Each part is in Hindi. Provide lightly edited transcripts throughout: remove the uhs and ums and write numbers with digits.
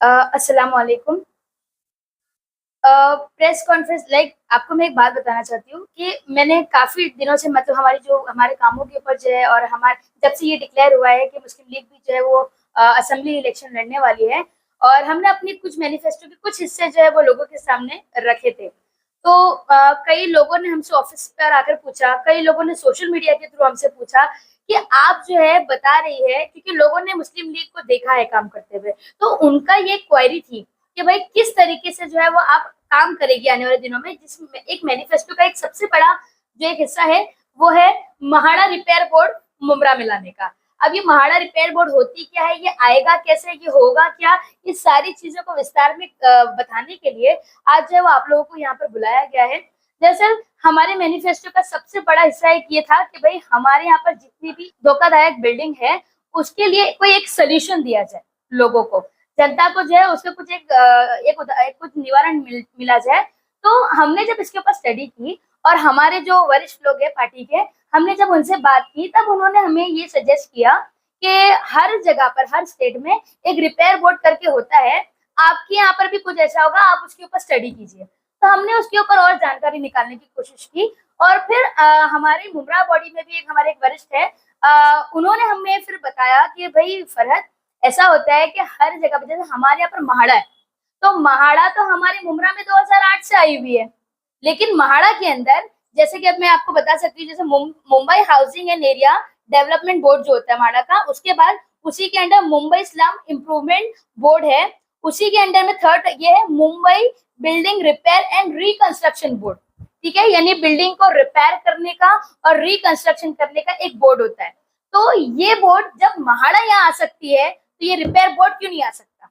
अस्सलाम वालेकुम। प्रेस कॉन्फ्रेंस आपको मैं एक बात बताना चाहती हूँ कि मैंने काफ़ी दिनों से मतलब हमारे कामों के ऊपर जो है और हमारे जब से ये डिक्लेयर हुआ है कि मुस्लिम लीग भी जो है वो असेंबली इलेक्शन लड़ने वाली है और हमने अपनी कुछ मैनिफेस्टो के कुछ हिस्से जो है वो लोगों के सामने रखे थे। तो कई लोगों ने हमसे ऑफिस पर आकर पूछा, कई लोगों ने सोशल मीडिया के थ्रू हमसे पूछा कि आप जो है बता रही है क्योंकि लोगों ने मुस्लिम लीग को देखा है काम करते हुए। तो उनका ये क्वेरी थी कि भाई किस तरीके से जो है वो आप काम करेगी आने वाले दिनों में, जिसमें एक मैनिफेस्टो का एक सबसे बड़ा जो एक हिस्सा है वो है महाड़ा रिपेयर बोर्ड मुमरा में लाने का। अब ये महाड़ा रिपेयर बोर्ड होती क्या है, ये आएगा कैसे, ये होगा क्या, इस सारी चीजों को विस्तार में बताने के लिए आज जो है वो आप लोगों को यहाँ पर बुलाया गया है। दरअसल हमारे मैनिफेस्टो का सबसे बड़ा हिस्सा एक ये था कि भाई हमारे यहाँ पर जितनी भी धोखादायक बिल्डिंग है उसके लिए कोई एक सोल्यूशन दिया जाए, लोगों को, जनता को जो है उसका कुछ एक कुछ निवारण मिला जाए। तो हमने जब इसके ऊपर स्टडी की और हमारे जो वरिष्ठ लोग हैं पार्टी के, हमने जब उनसे बात की तब उन्होंने हमें ये सजेस्ट किया कि हर जगह पर हर स्टेट में एक रिपेयर बोर्ड करके होता है, आपके यहाँ पर भी कुछ ऐसा होगा, आप उसके ऊपर स्टडी कीजिए। तो हमने उसके ऊपर और जानकारी निकालने की कोशिश की और फिर हमारे मुमरा बॉडी में भी हमारे एक वरिष्ठ है, उन्होंने हमें फिर बताया कि भाई फरहत, ऐसा होता है कि हर जगह पे जैसे हमारे यहाँ पर महाड़ा है, तो महाड़ा तो हमारे मुमरा में 2008 से आई हुई है, लेकिन महाड़ा के अंदर जैसे कि अब मैं आपको बता सकती हूँ, जैसे Mumbai housing and area development board जो होता है महाड़ा का, उसके बाद उसी के under Mumbai slum improvement board है, उसी के अंडर में थर्ड ये है Mumbai building repair and reconstruction board. ठीक है, यानी बिल्डिंग को रिपेयर करने का और रिकंस्ट्रक्शन करने का एक बोर्ड होता है। तो ये बोर्ड जब महाड़ा यहाँ आ सकती है तो ये रिपेयर बोर्ड क्यों नहीं आ सकता?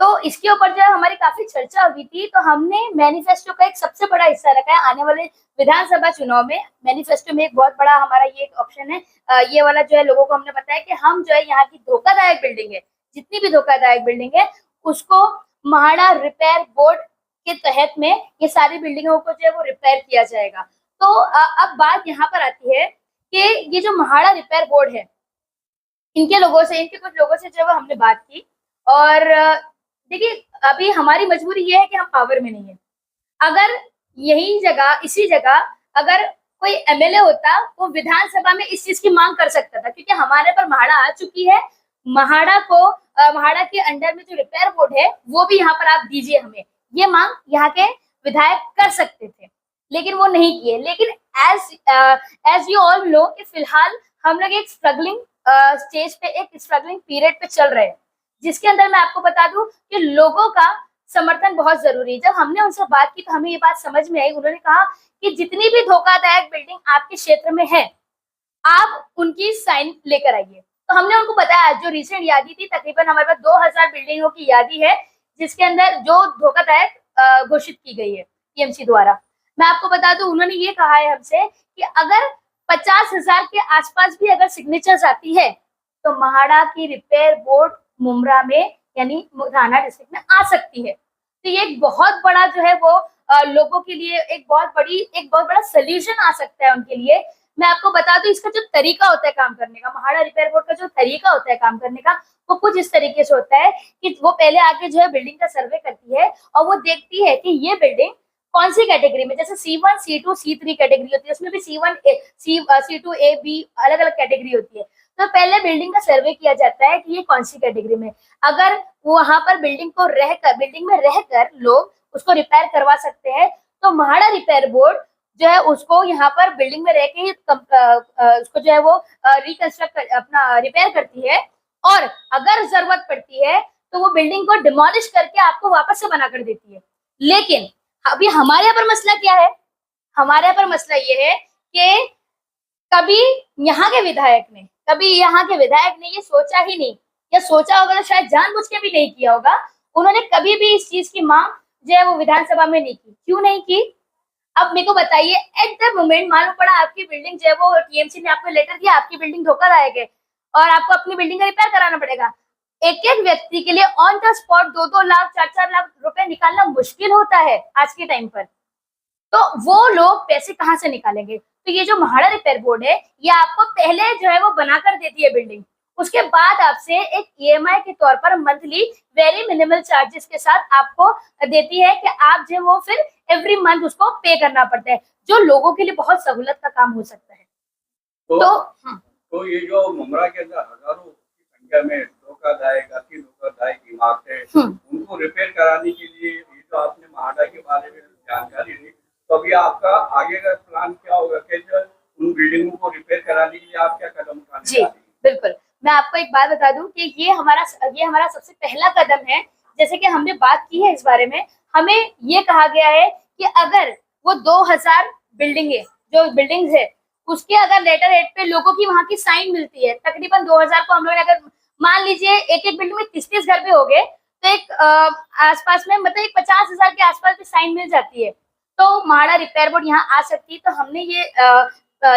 तो इसके ऊपर जो है हमारी काफी चर्चा हुई थी, तो हमने मैनिफेस्टो का एक सबसे बड़ा हिस्सा रखा है आने वाले विधानसभा चुनाव में। मैनिफेस्टो में एक बहुत बड़ा हमारा ये एक ऑप्शन है, ये वाला जो है लोगों को हमने बताया कि हम जो है यहाँ की धोखादायक बिल्डिंग है, जितनी भी धोखादायक बिल्डिंग है उसको महाड़ा रिपेयर बोर्ड के तहत में ये सारी बिल्डिंगों को जो है वो रिपेयर किया जाएगा। तो अब बात यहाँ पर आती है कि ये जो महाड़ा रिपेयर बोर्ड है, इनके कुछ लोगों से जो है हमने बात की और देखिए अभी हमारी मजबूरी ये है कि हम पावर में नहीं है। अगर यही जगह इसी जगह अगर कोई एमएलए होता वो विधानसभा में इस चीज की मांग कर सकता था, क्योंकि हमारे पर महाड़ा आ चुकी है। महाड़ा को महाड़ा के अंडर में जो रिपेयर बोर्ड है वो भी यहाँ पर आप दीजिए हमें, ये मांग यहाँ के विधायक कर सकते थे, लेकिन वो नहीं किए। लेकिन एज यू ऑल नो कि फिलहाल हम लोग एक स्ट्रगलिंग स्टेज पे, एक स्ट्रगलिंग पीरियड पे चल रहे हैं, जिसके अंदर मैं आपको बता दूं कि लोगों का समर्थन बहुत जरूरी है। जब हमने उनसे बात की तो हमें ये बात समझ में आई, उन्होंने कहा कि जितनी भी धोखादायक बिल्डिंग आपके क्षेत्र में है आप उनकी साइन लेकर आइए। तो हमने उनको बताया, जो रिसेंट यादी थी तकरीबन हमारे पास 2000 बिल्डिंगों की यादी है जिसके अंदर जो धोखादायक घोषित की गई है टीएमसी द्वारा। मैं आपको बता दूं उन्होंने ये कहा है हमसे कि अगर 50,000 के आसपास भी अगर सिग्नेचर्स आती है तो महाड़ा की रिपेयर बोर्ड मुमरा में यानी थाना डिस्ट्रिक्ट में आ सकती है। तो ये एक बहुत बड़ा जो है वो लोगों के लिए एक बहुत बड़ा सोल्यूशन आ सकता है उनके लिए। मैं आपको बता दूं इसका जो तरीका होता है काम करने का, महाड़ा रिपेयर बोर्ड का जो तरीका होता है काम करने का, वो कुछ इस तरीके से होता है कि वो पहले आके जो है बिल्डिंग का सर्वे करती है और वो देखती है कि ये बिल्डिंग कौन सी कैटेगरी में, जैसे C1, C2, C3 कैटेगरी होती है, उसमें भी C1 C2 A B अलग अलग कैटेगरी होती है। तो पहले बिल्डिंग का सर्वे किया जाता है कि ये कौन सी कैटेगरी में, अगर वहां पर बिल्डिंग में रहकर लोग उसको रिपेयर करवा सकते हैं तो महाड़ा रिपेयर बोर्ड जो है उसको यहाँ पर बिल्डिंग में रह के ही उसको जो है वो रिकंस्ट्रक्ट अपना रिपेयर करती है, और अगर जरूरत पड़ती है तो वो बिल्डिंग को डिमोलिश करके आपको वापस से बना कर देती है। लेकिन अभी हमारे यहाँ पर मसला क्या है, हमारे यहाँ पर मसला ये है कि कभी यहाँ के विधायक ने ये सोचा ही नहीं, या सोचा होगा तो शायद जानबूझ के भी नहीं किया होगा। उन्होंने कभी भी इस चीज की मांग जो है वो विधानसभा में नहीं की। क्यों नहीं की? अब मेरे को बताइए, एट द मोमेंट मालूम पड़ा आपकी बिल्डिंग जो है वो टीएमसी ने आपको लेटर दिया, आपकी बिल्डिंग धोखादायक है और आपको अपनी बिल्डिंग का रिपेयर कराना पड़ेगा। एक एक व्यक्ति के लिए on the spot 2-2 lakh 4-4 lakh रुपए निकालना मुश्किल होता है आज के टाइम पर। तो वो लोग पैसे कहाँ से निकालेंगे? तो ये जो महाड़ा रिपेयर बोर्ड है ये आपको पहले जो है वो बनाकर देती है बिल्डिंग, उसके बाद आपसे एक ईएमआई के तौर पर मंथली वेरी मिनिमल चार्जेस के साथ आपको देती है कि आप जो वो फिर एवरी मंथ उसको पे करना पड़ता है, जो लोगों के लिए बहुत सहूलत का काम हो सकता है। तो ये जो मुमरा के अंदर हजारों की संख्या में धोखादायक इमारतें उनको रिपेयर कराने के लिए ये जो आपने महाडा के बारे में जानकारी दी, तो अभी आपका आगे का प्लान क्या होगा? कैसे उन बिल्डिंगों को रिपेयर कराने के लिए आप क्या कदम उठाने जी बिल्कुल, मैं आपको एक बात बता दूं कि ये हमारा सबसे पहला कदम है। जैसे कि हमने बात की है इस बारे में, हमें ये कहा गया है कि अगर वो 2000 बिल्डिंग्स है उसके अगर लेटर हेड पे लोगों की वहां की साइन मिलती है, तकरीबन 2000 को हम लोग अगर मान लीजिए एक एक बिल्डिंग में 30-30 घर भी हो गए तो एक आसपास में मतलब एक 50,000 के आसपास भी साइन मिल जाती है, तो महाड़ा रिपेयर बोर्ड यहाँ आ सकती है। तो हमने ये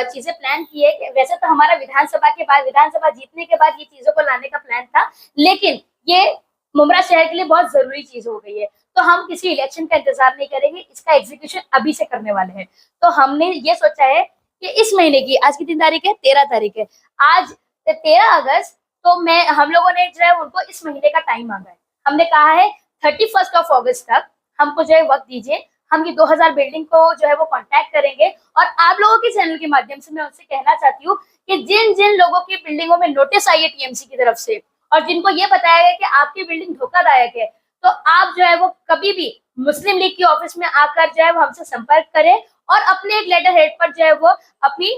चीजें प्लान की है कि वैसे तो हमारा विधानसभा जीतने के बाद ये चीजों को लाने का प्लान था, लेकिन ये मुमरा शहर के लिए बहुत जरूरी चीज हो गई है, तो हम किसी इलेक्शन का इंतजार नहीं करेंगे, इसका एग्जीक्यूशन अभी से करने वाले हैं। तो हमने ये सोचा है कि इस महीने की, आज कितनी तारीख है, 13 तारीख है, आज 13 अगस्त, तो हम लोगों ने जो है उनको इस महीने का टाइम मांगा है। हमने कहा है 31 अगस्त तक हमको जो है वक्त दीजिए, हम ये 2000 बिल्डिंग को जो है वो कांटेक्ट करेंगे। और आप लोगों के चैनल के माध्यम से मैं उनसे कहना चाहती हूँ कि जिन जिन लोगों की बिल्डिंगों में नोटिस आई है टीएमसी की तरफ से और जिनको ये बताया गया कि आपकी बिल्डिंग धोखादायक है, तो आप जो है वो कभी भी मुस्लिम लीग की ऑफिस में आकर जो है वो हमसे संपर्क करें और अपने एक लेटर हेड पर जो है वो अपनी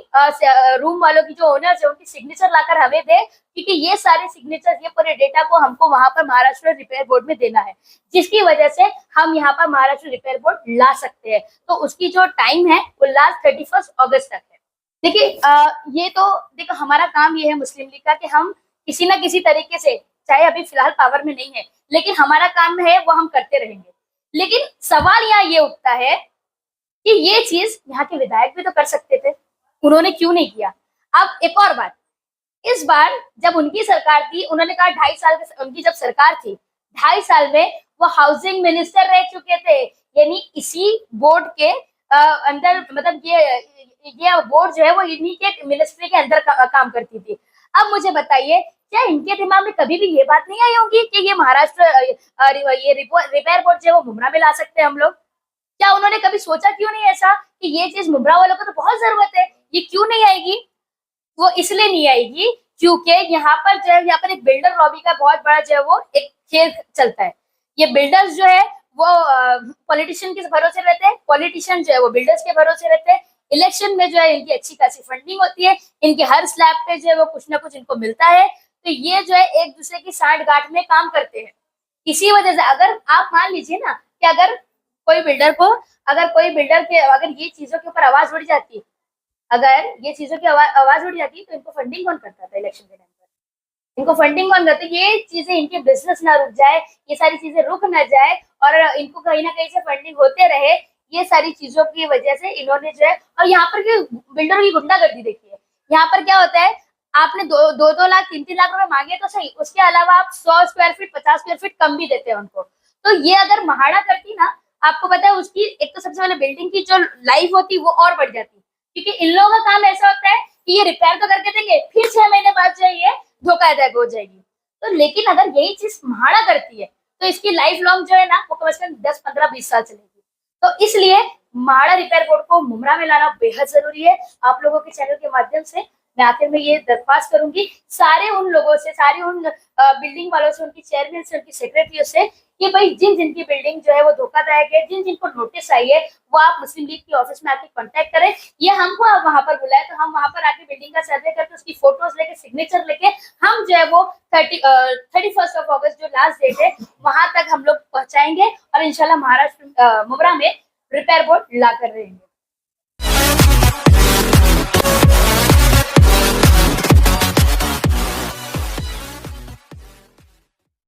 रूम वालों की जो ओनर्स है उनकी सिग्नेचर लाकर हमें दे, क्योंकि ये सारे सिग्नेचर, ये पूरे डेटा को हमको वहां पर महाराष्ट्र रिपेयर बोर्ड में देना है, जिसकी वजह से हम यहाँ पर महाराष्ट्र रिपेयर बोर्ड ला सकते हैं। तो उसकी जो टाइम है वो लास्ट 31 अगस्त तक है। देखिए ये तो देखो हमारा काम ये है मुस्लिम लीग का कि हम किसी ना किसी तरीके से, चाहे अभी फिलहाल पावर में नहीं है, लेकिन हमारा काम है वो हम करते रहेंगे। लेकिन सवाल यहाँ ये उठता है कि ये चीज यहाँ के विधायक भी तो कर सकते थे, उन्होंने क्यों नहीं किया? अब एक और बात, इस बार जब उनकी सरकार थी, उन्होंने कहा 2.5 साल उनकी जब सरकार थी, 2.5 साल में वो हाउसिंग मिनिस्टर रह चुके थे, यानी इसी बोर्ड के अंदर, मतलब ये बोर्ड जो है वो इन्हीं के मिनिस्ट्री के अंदर काम करती थी। अब मुझे बताइए, क्या इनके दिमाग में कभी भी ये बात नहीं आई होगी कि ये महाराष्ट्र ये रिपेयर बोर्ड जो है वो मुमरा में ला सकते हैं हम लोग? क्या उन्होंने कभी सोचा क्यों नहीं ऐसा कि ये चीज मुमरा वालों को तो बहुत जरूरत है, ये क्यों नहीं आएगी? वो इसलिए नहीं आएगी क्योंकि यहाँ पर एक बिल्डर लॉबी का बहुत बड़ा जो है वो एक खेल चलता है। ये बिल्डर्स जो है वो पॉलिटिशियन के भरोसे रहते हैं, पॉलिटिशियन जो है वो बिल्डर्स के भरोसे रहते हैं। इलेक्शन में जो है इनकी अच्छी खासी फंडिंग होती है, इनके हर स्लैब पे जो है वो कुछ ना कुछ इनको मिलता है, तो ये जो है एक दूसरे की साठ गांठ में काम करते हैं। इसी वजह से अगर आप मान लीजिए ना कि अगर कोई बिल्डर के अगर ये चीजों के ऊपर आवाज उड़ जाती, तो इनको फंडिंग कौन करता था इलेक्शन के टाइम पर? इनको फंडिंग कौन करता? ये चीजें, इनके बिजनेस ना रुक जाए, ये सारी चीजें रुक ना जाए और इनको कहीं ना कहीं से फंडिंग होते रहे, ये सारी चीजों की वजह से इन्होंने जो है, और यहाँ पर बिल्डरों की गुंडागर्दी देखिए, यहाँ पर क्या होता है, आपने 2-2 लाख 3-3 लाख रुपए मांगे तो सही, उसके अलावा आप 100 स्क्वायर फीट 50 स्क्वायर फीट कम भी देते हैं उनको। तो ये अगर महाड़ा करती ना, आपको पता है उसकी एक तो सबसे पहले बिल्डिंग की जो लाइफ होती वो और बढ़ जाती, क्योंकि इन लोगों का काम ऐसा होता है कि ये रिपेयर तो करके देंगे, फिर 6 महीने बाद जो ये धोखाधड़ी हो जाएगी। तो लेकिन अगर यही चीज महाड़ा करती है तो इसकी लाइफ लॉन्ग जो है ना वो कम से कम 10-15-20 साल चलेगी। तो इसलिए महाड़ा रिपेयर बोर्ड को मुमरा में लाना बेहद जरूरी है। आप लोगों के चैनल के माध्यम से मैं आखिर में ये दरख्वास्त करूंगी सारे उन लोगों से, सारे उन बिल्डिंग वालों से, उनकी चेयरमैन से, उनकी सेक्रेटरियों से कि भाई जिनकी बिल्डिंग जो है वो धोखादायक है, जिनको नोटिस आई है, वो आप मुस्लिम लीग की ऑफिस में आके कांटेक्ट करें। ये हमको आप वहां पर बुलाए तो हम वहां पर आके बिल्डिंग का सर्वे करके उसकी फोटोज लेके, सिग्नेचर लेके हम जो है वो 31 अगस्त जो लास्ट डेट है वहां तक हम लोग पहुंचाएंगे और इंशाल्लाह महाराष्ट्र मुमरा में रिपेयर बोर्ड ला कर रहेंगे।